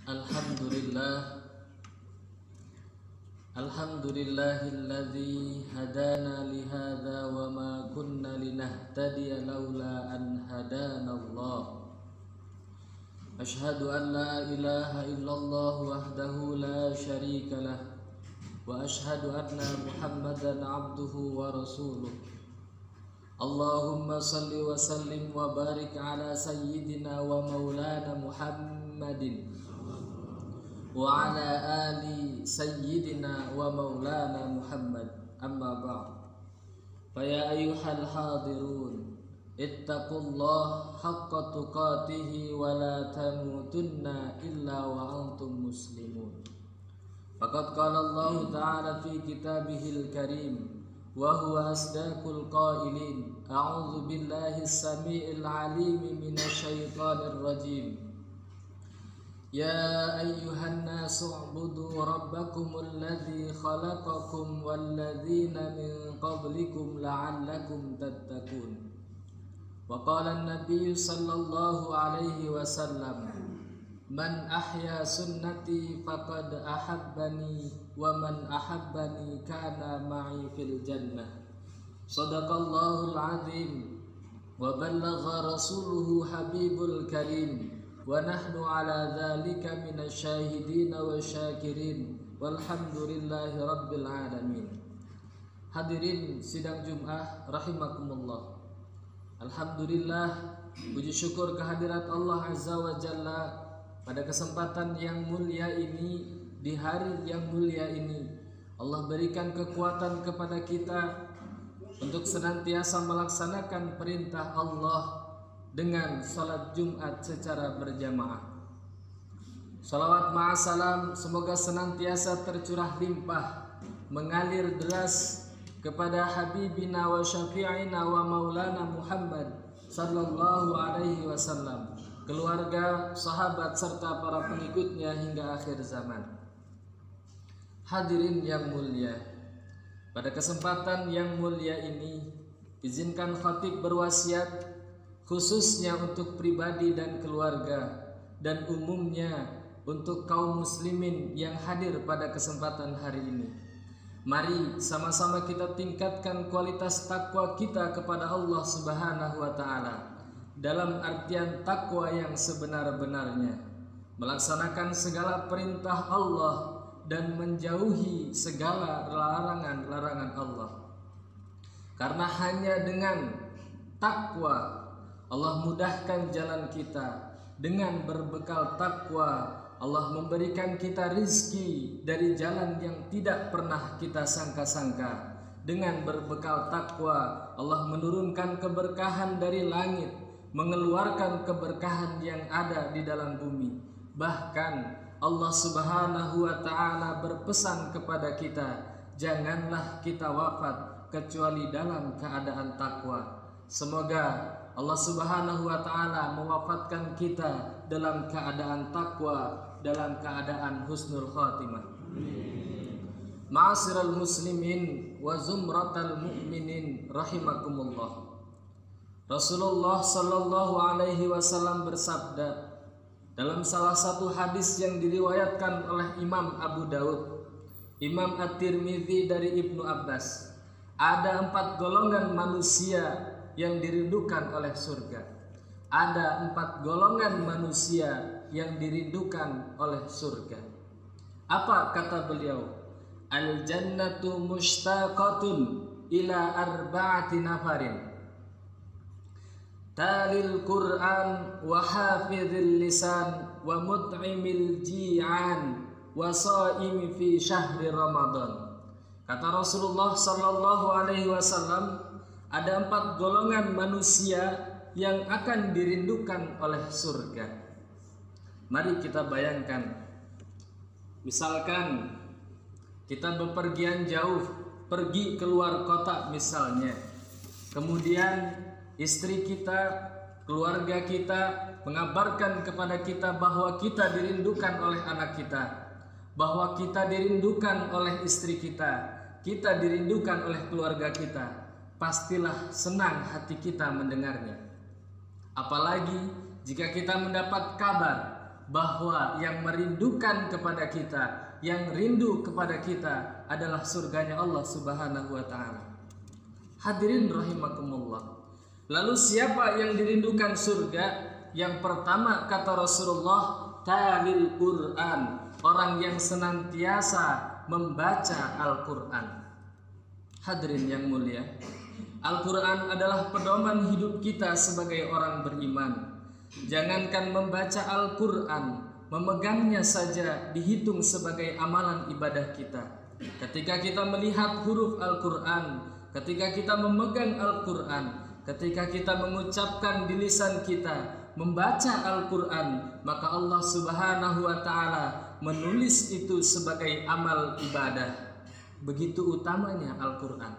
Alhamdulillah, alhamdulillahilladzi hadana lihadza wa ma kunna linahtadiya laula an hadana Allah. Ashhadu an la ilaha illallah wahdahu la syarika lah wa ashhadu anna Muhammadan abduhu wa rasuluh. Allahumma salli wa sallim wa barik ala sayyidina wa maulana Muhammadin wa ala ali sayyidina wa maulana Muhammad. Amma ba'd. Fa ya ayyuhal hadirun, ittaqullah haqqa tuqatih wa la tamutunna illa wa antum muslimun. Faqad qala Allah ta'ala fi kitabihil karim wa huwa asdaqul qailin. A'udzu billahi as-sami'il 'alim minasy syaithanir rajim. Ya ayyuhan nasu u'budu rabbakumul ladzi khalaqakum walladzina min qablikum la'allakum tattaqun. Wa qala an-nabiy sallallahu alaihi wasallam, man ahya sunnati faqad ahabbani wa man ahabbani kana ma'i fil jannah. Shadaqallahul azim wa ballagha rasuluhu habibul karim. Wa nahnu ala dzalika minasyahidin wa syakirin walhamdulillahi rabbil alamin. Hadirin sidang Jumat rahimakumullah. Alhamdulillah, puji syukur kehadirat Allah Azza wa Jalla pada kesempatan yang mulia ini, di hari yang mulia ini. Allah berikan kekuatan kepada kita untuk senantiasa melaksanakan perintah Allah dengan salat Jumat secara berjamaah. Salawat ma'asalam semoga senantiasa tercurah limpah, mengalir deras kepada habibina wa syafi'ina wa maulana Muhammad sallallahu alaihi wasallam, keluarga, sahabat serta para pengikutnya hingga akhir zaman. Hadirin yang mulia, pada kesempatan yang mulia ini izinkan khatib berwasiat khususnya untuk pribadi dan keluarga, dan umumnya untuk kaum muslimin yang hadir pada kesempatan hari ini. Mari sama-sama kita tingkatkan kualitas takwa kita kepada Allah Subhanahu wa Ta'ala, dalam artian takwa yang sebenar-benarnya, melaksanakan segala perintah Allah dan menjauhi segala larangan-larangan Allah. Karena hanya dengan takwa Allah mudahkan jalan kita. Dengan berbekal takwa Allah memberikan kita rizki dari jalan yang tidak pernah kita sangka-sangka. Dengan berbekal takwa Allah menurunkan keberkahan dari langit, mengeluarkan keberkahan yang ada di dalam bumi. Bahkan Allah Subhanahu wa Ta'ala berpesan kepada kita, janganlah kita wafat kecuali dalam keadaan takwa. Semoga Allah Subhanahu wa Ta'ala mewafatkan kita dalam keadaan takwa, dalam keadaan husnul khatimah. Ma'asyiral muslimin wa zumratal mu'minin rahimakumullah. Rasulullah sallallahu alaihi wasallam bersabda dalam salah satu hadis yang diriwayatkan oleh Imam Abu Daud, Imam At-Tirmidzi dari Ibnu Abbas, ada 4 golongan manusia yang dirindukan oleh surga. Ada 4 golongan manusia yang dirindukan oleh surga. Apa kata beliau? Al jannatu mushtaqatun ila arba'ati nafarin, talil Qur'an wa hafizil lisan wa mut'imil ji'an wa sha'imi fi syahri Ramadan. Kata Rasulullah sallallahu alaihi wasallam, ada 4 golongan manusia yang akan dirindukan oleh surga. Mari kita bayangkan, misalkan kita bepergian jauh, pergi keluar kota misalnya, kemudian istri kita, keluarga kita mengabarkan kepada kita bahwa kita dirindukan oleh anak kita, bahwa kita dirindukan oleh istri kita dirindukan oleh keluarga kita. Pastilah senang hati kita mendengarnya. Apalagi jika kita mendapat kabar bahwa yang merindukan kepada kita, yang rindu kepada kita adalah surganya Allah Subhanahu wa taala. Hadirin rahimakumullah. Lalu siapa yang dirindukan surga? Yang pertama kata Rasulullah, talil Quran, orang yang senantiasa membaca Al-Quran. Hadirin yang mulia, Al-Quran adalah pedoman hidup kita sebagai orang beriman. Jangankan membaca Al-Quran, memegangnya saja dihitung sebagai amalan ibadah kita. Ketika kita melihat huruf Al-Quran, ketika kita memegang Al-Quran, ketika kita mengucapkan di lisan kita, membaca Al-Quran, maka Allah Subhanahu wa ta'ala menulis itu sebagai amal ibadah. Begitu utamanya Al-Quran.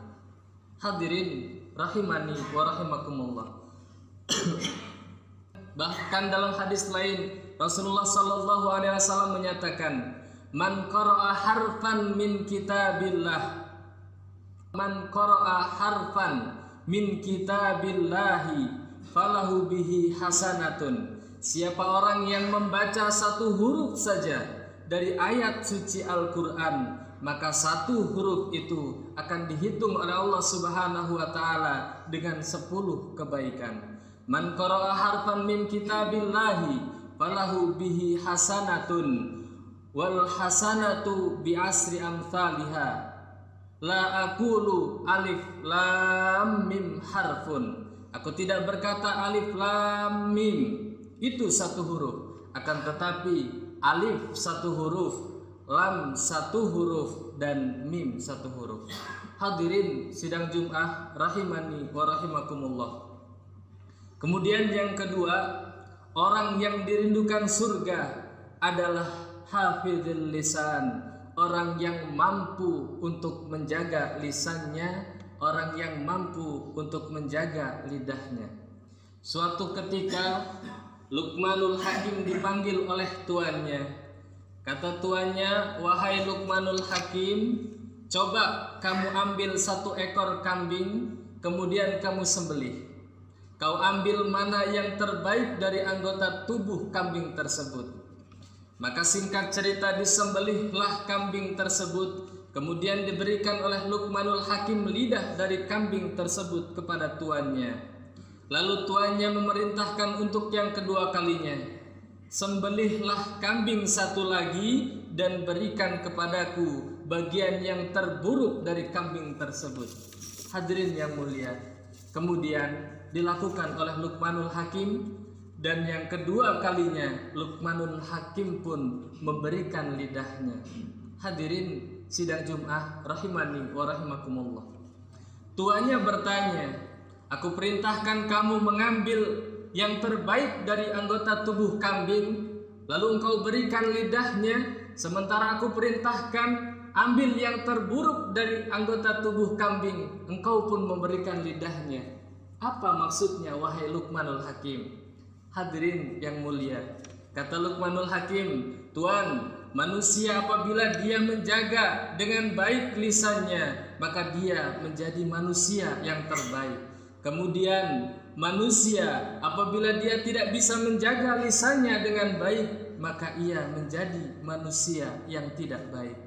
Hadirin rahimani wa rahimakumullah. Bahkan dalam hadis lain Rasulullah sallallahu alaihi wasallam menyatakan, man qara'a harfan min kitabillah, man qara'a harfan min kitabillahi falahu bihi hasanatun. Siapa orang yang membaca satu huruf saja dari ayat suci Al-Quran, maka satu huruf itu akan dihitung oleh Allah Subhanahu wa ta'ala dengan 10 kebaikan. Man qara'a harfan min kitabillahi falahu bihi hasanatun wal hasanatu bi asri amthaliha. La aqulu alif lam mim harfun. Aku tidak berkata alif lam mim itu satu huruf, akan tetapi alif satu huruf, lam satu huruf, dan mim satu huruf. Hadirin sidang Jum'ah rahimani wa rahimakumullah. Kemudian yang kedua, orang yang dirindukan surga adalah hafizul lisan, orang yang mampu untuk menjaga lisannya, orang yang mampu untuk menjaga lidahnya. Suatu ketika Luqmanul Hakim dipanggil oleh tuannya. Kata tuannya, wahai Luqmanul Hakim, coba kamu ambil 1 ekor kambing, kemudian kamu sembelih. Kau ambil mana yang terbaik dari anggota tubuh kambing tersebut. Maka singkat cerita disembelihlah kambing tersebut. Kemudian diberikan oleh Luqmanul Hakim lidah dari kambing tersebut kepada tuannya. Lalu tuannya memerintahkan untuk yang kedua kalinya, sembelihlah kambing 1 lagi dan berikan kepadaku bagian yang terburuk dari kambing tersebut. Hadirin yang mulia, kemudian dilakukan oleh Luqmanul Hakim, dan yang kedua kalinya Luqmanul Hakim pun memberikan lidahnya. Hadirin sidang Jum'ah rahimani wa rahimakumullah. Tuannya bertanya, aku perintahkan kamu mengambil yang terbaik dari anggota tubuh kambing, lalu engkau berikan lidahnya, sementara aku perintahkan ambil yang terburuk dari anggota tubuh kambing, engkau pun memberikan lidahnya. Apa maksudnya wahai Luqmanul Hakim? Hadirin yang mulia, kata Luqmanul Hakim, Tuan, manusia apabila dia menjaga dengan baik lisannya, maka dia menjadi manusia yang terbaik. Kemudian manusia apabila dia tidak bisa menjaga lisannya dengan baik, maka ia menjadi manusia yang tidak baik.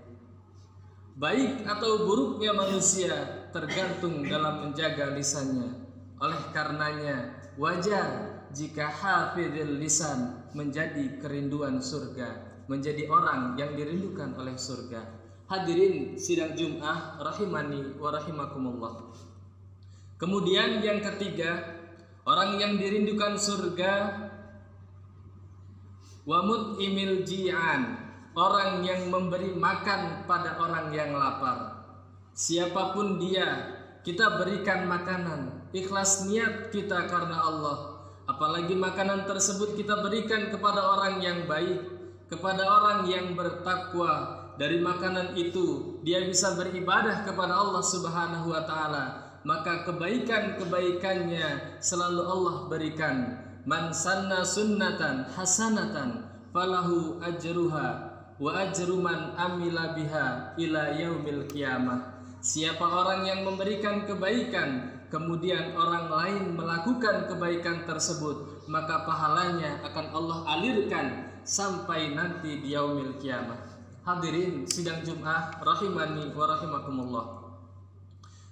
Baik atau buruknya manusia tergantung dalam menjaga lisannya. Oleh karenanya wajar jika hafizul lisan menjadi kerinduan surga, menjadi orang yang dirindukan oleh surga. Hadirin sidang Jum'ah rahimani wa rahimakumullah. Kemudian yang ketiga, orang yang dirindukan surga, wa mut'imil ji'an, orang yang memberi makan pada orang yang lapar. Siapapun dia, kita berikan makanan, ikhlas niat kita karena Allah. Apalagi makanan tersebut kita berikan kepada orang yang baik, kepada orang yang bertakwa. Dari makanan itu dia bisa beribadah kepada Allah Subhanahu wa ta'ala, maka kebaikan-kebaikannya selalu Allah berikan. Man sanna sunnatan hasanatan falahu ajruha wa ajru man amila biha ila yaumil qiyamah. Siapa orang yang memberikan kebaikan, kemudian orang lain melakukan kebaikan tersebut, maka pahalanya akan Allah alirkan sampai nanti di yaumil kiamah. Hadirin sidang Jumat rahimani wa rahimakumullah.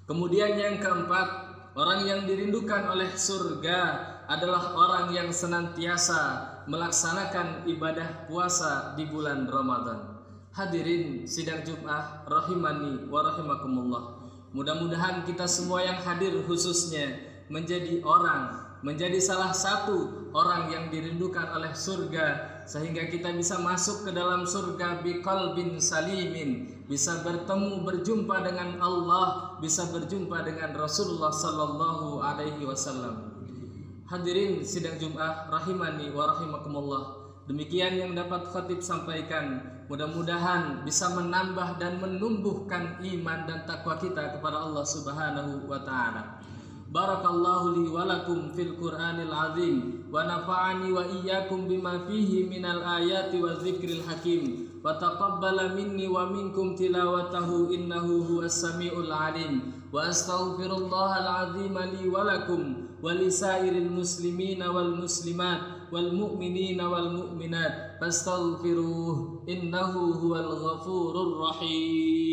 Kemudian yang keempat, orang yang dirindukan oleh surga adalah orang yang senantiasa melaksanakan ibadah puasa di bulan Ramadan. Hadirin sidang Jumat rahimani wa rahimakumullah. Mudah-mudahan kita semua yang hadir khususnya menjadi salah satu orang yang dirindukan oleh surga, sehingga kita bisa masuk ke dalam surga biqalbin salimin, bisa berjumpa dengan Allah, bisa berjumpa dengan Rasulullah sallallahu alaihi wasallam. Hadirin sidang Jumat rahimani wa rahimakumullah. Demikian yang dapat khatib sampaikan. Mudah-mudahan bisa menambah dan menumbuhkan iman dan takwa kita kepada Allah Subhanahu wa taala. Barakallahu li wa lakum fil Qur'anil azim wa nafa'ani wa iyyakum bima fihi minal ayati wa dzikril hakim wa taqabbala minni wa minkum tilawatahu innahu huwas samiul alim wa astaghfirullahal azim li wa lakum wa lisairil muslimina wal muslimat wal mu'minina wal mu'minat fastaghfiruh innahu huwal ghafurur rahim.